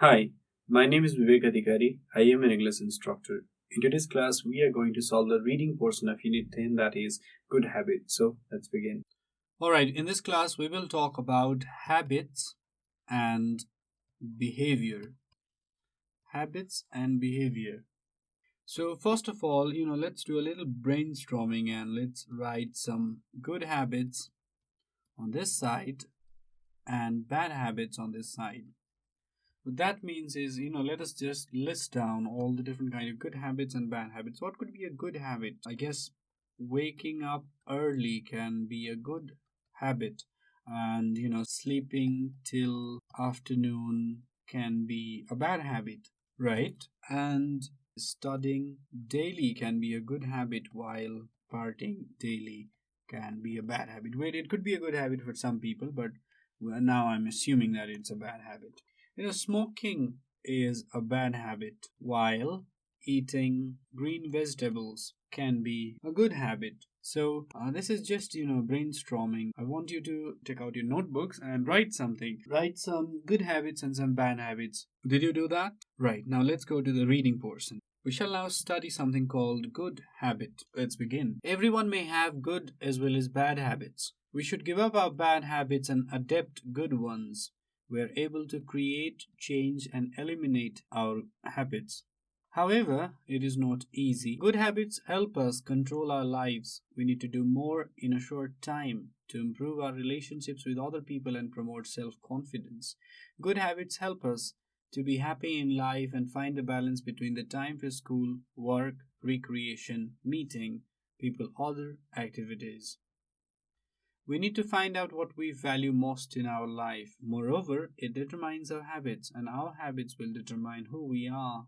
Hi, my name is Bibek Adhikari. I am an English instructor. In today's class, we are going to solve the reading portion of Unit 10, that is good habits. So let's begin. Alright, in this class, we will talk about habits and behavior. Habits and behavior. So, first of all, let's do a little brainstorming and let's write some good habits on this side and bad habits on this side. What that means is, let us just list down all the different kind of good habits and bad habits. What could be a good habit? I guess waking up early can be a good habit, and sleeping till afternoon can be a bad habit, right? And studying daily can be a good habit, while partying daily can be a bad habit. Wait, it could be a good habit for some people, but now I'm assuming that it's a bad habit. Smoking is a bad habit, while eating green vegetables can be a good habit. So, this is just, brainstorming. I want you to take out your notebooks and write something. Write some good habits and some bad habits. Did you do that? Right, now let's go to the reading portion. We shall now study something called good habit. Let's begin. Everyone may have good as well as bad habits. We should give up our bad habits and adopt good ones. We are able to create, change, and eliminate our habits. However, it is not easy. Good habits help us control our lives. We need to do more in a short time to improve our relationships with other people and promote self confidence. Good habits help us to be happy in life and find the balance between the time for school, work, recreation, meeting, people, other activities. We need to find out what we value most in our life. Moreover, it determines our habits, and our habits will determine who we are.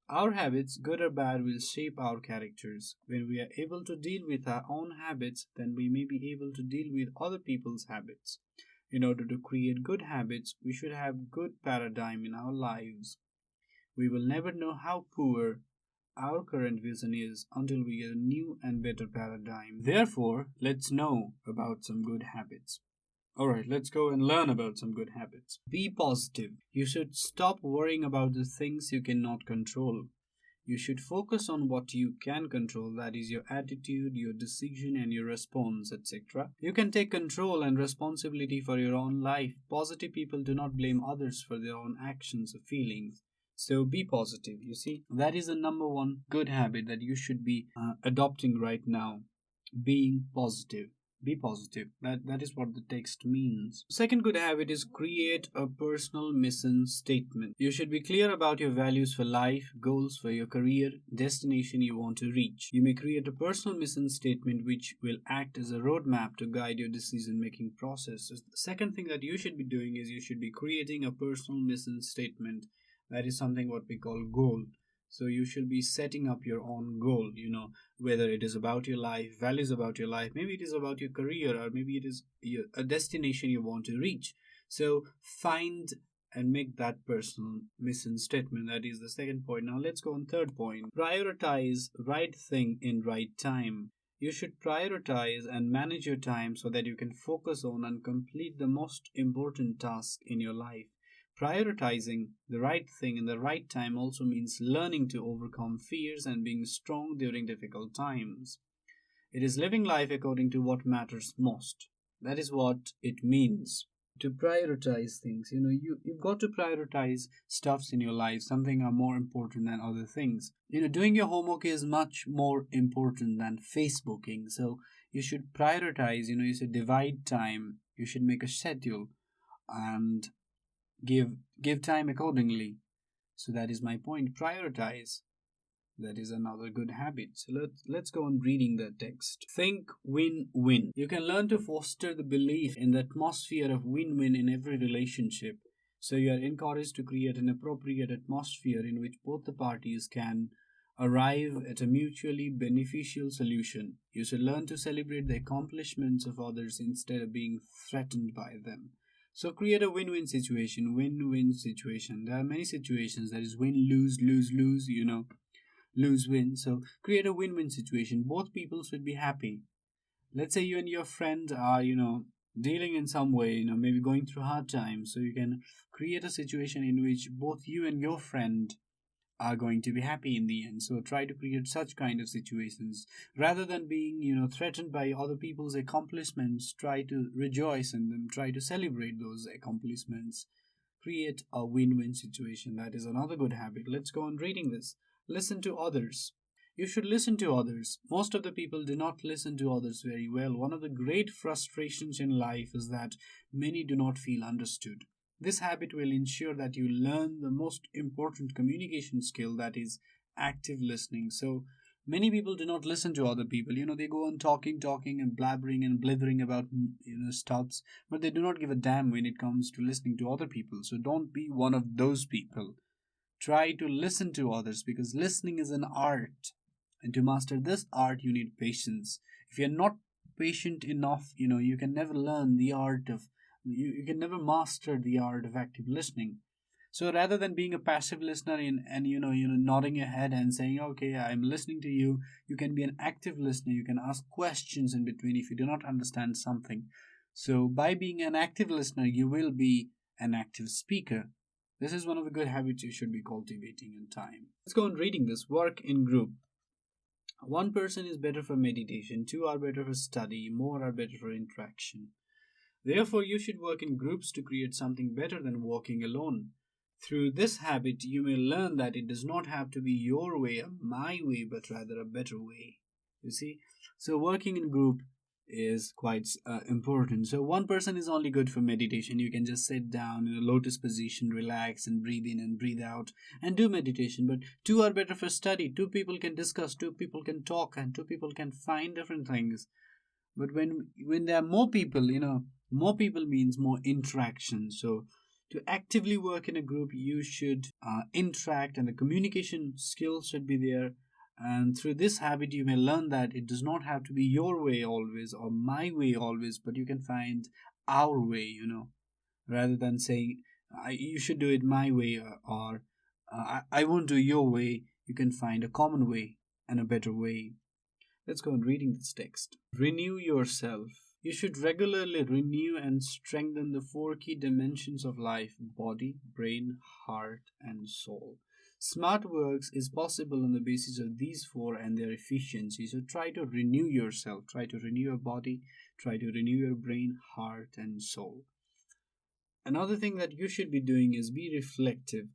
Our habits, good or bad, will shape our characters. When we are able to deal with our own habits, then we may be able to deal with other people's habits. In order to create good habits, we should have good paradigm in our lives. We will never know how poor our current vision is until we get a new and better paradigm. Therefore, let's know about some good habits. Alright, let's go and learn about some good habits. Be positive. You should stop worrying about the things you cannot control. You should focus on what you can control, that is, your attitude, your decision, and your response, etc. You can take control and responsibility for your own life. Positive people do not blame others for their own actions or feelings. So be positive. You see, that is the number one good habit that you should be adopting right now. Being positive. Be positive. That is what the text means. Second good habit is create a personal mission statement. You should be clear about your values for life, goals for your career, destination you want to reach. You may create a personal mission statement which will act as a roadmap to guide your decision making process. So the second thing that you should be doing is you should be creating a personal mission statement. That is something what we call goal. So you should be setting up your own goal, whether it is about your life, values about your life, maybe it is about your career, or maybe it is a destination you want to reach. So find and make that personal mission statement. That is the second point. Now let's go on third point. Prioritize right thing in right time. You should prioritize and manage your time so that you can focus on and complete the most important task in your life. Prioritizing the right thing in the right time also means learning to overcome fears and being strong during difficult times. It is living life according to what matters most. That is what it means to prioritize things. You've got to prioritize stuffs in your life. Something are more important than other things. Doing your homework is much more important than Facebooking. So you should prioritize, you should divide time. You should make a schedule and give time accordingly. So that is my point. Prioritize. That is another good habit. So let's go on reading the text. Think win-win. You can learn to foster the belief in the atmosphere of win-win in every relationship. So you are encouraged to create an appropriate atmosphere in which both the parties can arrive at a mutually beneficial solution. You should learn to celebrate the accomplishments of others instead of being threatened by them. So create a win-win situation. Win-win situation. There are many situations. There is win, lose, lose, lose. Lose, win. So create a win-win situation. Both people should be happy. Let's say you and your friend are, dealing in some way, maybe going through hard times. So you can create a situation in which both you and your friend are going to be happy in the end. So try to create such kind of situations rather than being, threatened by other people's accomplishments. Try to rejoice in them, try to celebrate those accomplishments. Create a win-win situation. That is another good habit. Let's go on reading this. Listen to others. You should listen to others. Most of the people do not listen to others very well. One of the great frustrations in life is that many do not feel understood. This habit will ensure that you learn the most important communication skill, that is active listening. So many people do not listen to other people. They go on talking and blabbering and blithering about stuffs, but they do not give a damn when it comes to listening to other people. So don't be one of those people. Try to listen to others, because listening is an art. And to master this art, you need patience. If you're not patient enough, you can never learn the art of, you can never master the art of active listening. So rather than being a passive listener and nodding your head and saying, okay, I'm listening to you, you can be an active listener. You can ask questions in between if you do not understand something. So by being an active listener, you will be an active speaker. This is one of the good habits you should be cultivating in time. Let's go on reading this. Work in group. One person is better for meditation, two are better for study, more are better for interaction. Therefore, you should work in groups to create something better than walking alone. Through this habit, you may learn that it does not have to be your way or my way, but rather a better way. You see? So, working in group is quite important. So, one person is only good for meditation. You can just sit down in a lotus position, relax, and breathe in and breathe out and do meditation. But two are better for study. Two people can discuss, two people can talk, and two people can find different things. But when there are more people, more people means more interaction. So to actively work in a group, you should interact, and the communication skills should be there. And through this habit, you may learn that it does not have to be your way always or my way always, but you can find our way, rather than saying, you should do it my way, or I won't do your way. You can find a common way and a better way. Let's go on reading this text. Renew yourself. You should regularly renew and strengthen the four key dimensions of life: body, brain, heart, and soul. Smart works is possible on the basis of these four and their efficiency. So try to renew yourself. Try to renew your body. Try to renew your brain, heart, and soul. Another thing that you should be doing is be reflective.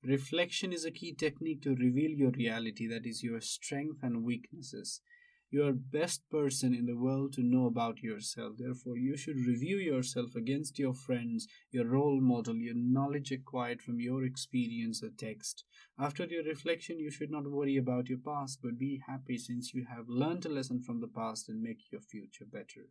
Reflection is a key technique to reveal your reality, that is, your strength and weaknesses. You are best person in the world to know about yourself. Therefore, you should review yourself against your friends, your role model, your knowledge acquired from your experience or text. After your reflection, you should not worry about your past, but be happy since you have learned a lesson from the past and make your future better.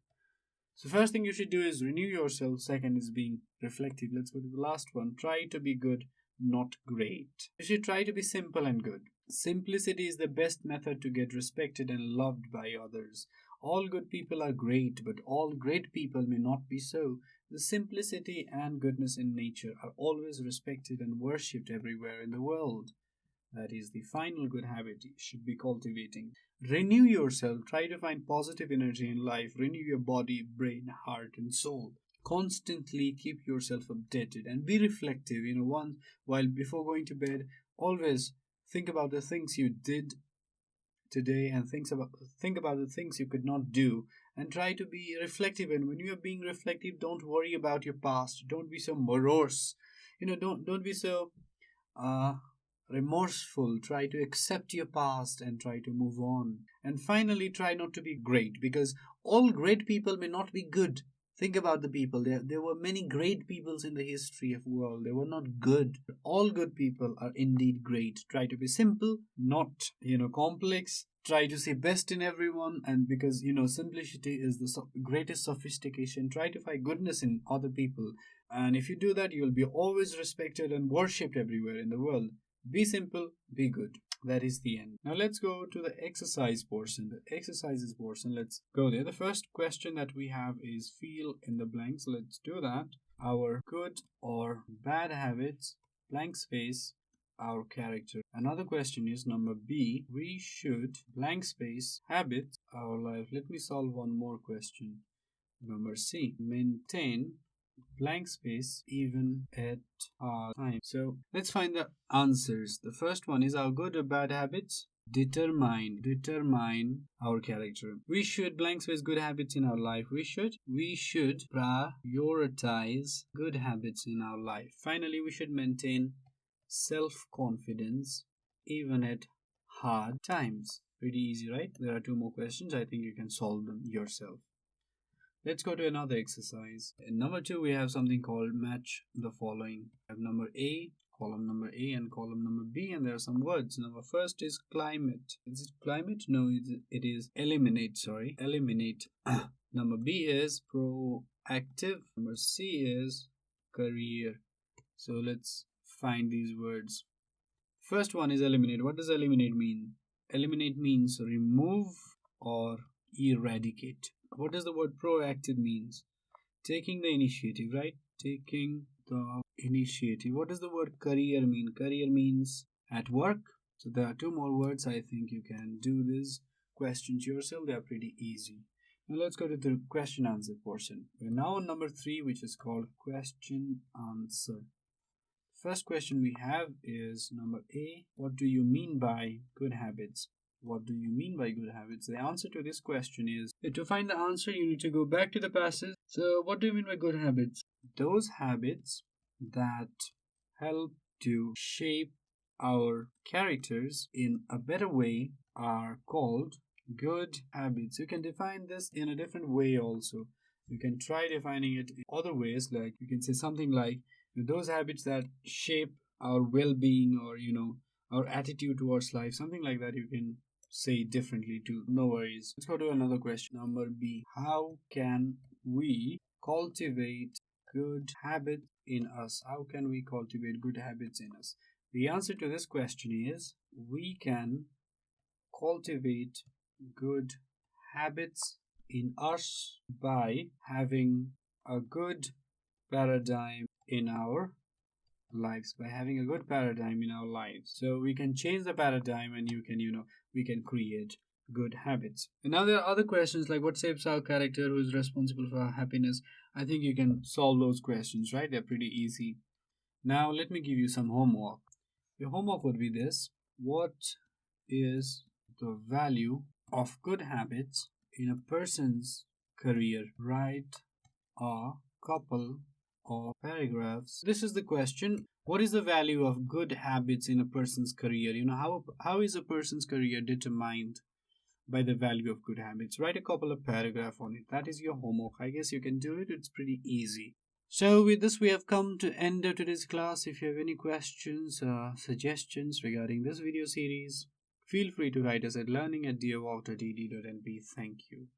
So first thing you should do is renew yourself. Second is being reflective. Let's go to the last one. Try to be good, not great. You should try to be simple and good. Simplicity is the best method to get respected and loved by others. All good people are great, but all great people may not be so. The simplicity and goodness in nature are always respected and worshipped everywhere in the world. That is the final good habit you should be cultivating. Renew yourself. Try to find positive energy in life. Renew your body, brain, heart, and soul. Constantly keep yourself updated and be reflective. While before going to bed, always think about the things you did today and think about the things you could not do, and try to be reflective. And when you are being reflective, don't worry about your past. Don't be so morose. Don't be so remorseful. Try to accept your past and try to move on. And finally, try not to be great, because all great people may not be good. Think about the people. There were many great peoples in the history of the world. They were not good. All good people are indeed great. Try to be simple, not complex. Try to see best in everyone, and because simplicity is the greatest sophistication. Try to find goodness in other people, and if you do that, you will be always respected and worshipped everywhere in the world. Be simple, be good. That is the end. Now let's go to the exercise portion. The exercises portion, let's go there. The first question that we have is fill in the blanks. Let's do that. Our good or bad habits, blank space, our character. Another question is number B. We should blank space habits our life. Let me solve one more question. Number C, maintain blank space even at hard times. So let's find the answers. The first one is, our good or bad habits determine our character. We should blank space good habits in our life. We should prioritize good habits in our life. Finally, we should maintain self-confidence even at hard times. Pretty easy, right? There are two more questions. I think you can solve them yourself. Let's go to another exercise. In number 2, we have something called match the following. We have number A, column number A, and column number B, and there are some words. Number first is climate. Is it climate? No, it is eliminate. Sorry, eliminate. Number B is proactive. Number C is career. So let's find these words. First one is eliminate. What does eliminate mean? Eliminate means remove or eradicate. What does the word proactive means? Taking the initiative, right? Taking the initiative. What does the word career mean? Career means at work. So there are two more words. I think you can do these questions yourself. They are pretty easy. Now let's go to the question answer portion. We're now on number 3, which is called question answer. First question we have is number A. What do you mean by good habits? What do you mean by good habits? The answer to this question is, to find the answer, you need to go back to the passage. So what do you mean by good habits? Those habits that help to shape our characters in a better way are called good habits. You can define this in a different way also. You can try defining it in other ways, like you can say something like those habits that shape our well-being, or our attitude towards life, something like that. You can say differently too. No worries. Let's go to another question. Number B. How can we cultivate good habits in us? How can we cultivate good habits in us? The answer to this question is, we can cultivate good habits in us by having a good paradigm in our lives, so we can change the paradigm, and we can create good habits. And now there are other questions like, what shapes our character, who is responsible for our happiness? I think you can solve those questions, right? They're pretty easy. Now let me give you some homework. Your homework would be this: what is the value of good habits in a person's career? Write a couple of paragraphs. This is the question: what is the value of good habits in a person's career? How is a person's career determined by the value of good habits? Write a couple of paragraphs on it. That is your homework. I guess you can do it. It's pretty easy. So with this, we have come to end of today's class. If you have any questions or suggestions regarding this video series, feel free to write us at learning@deerwalk.ed.np. Thank you.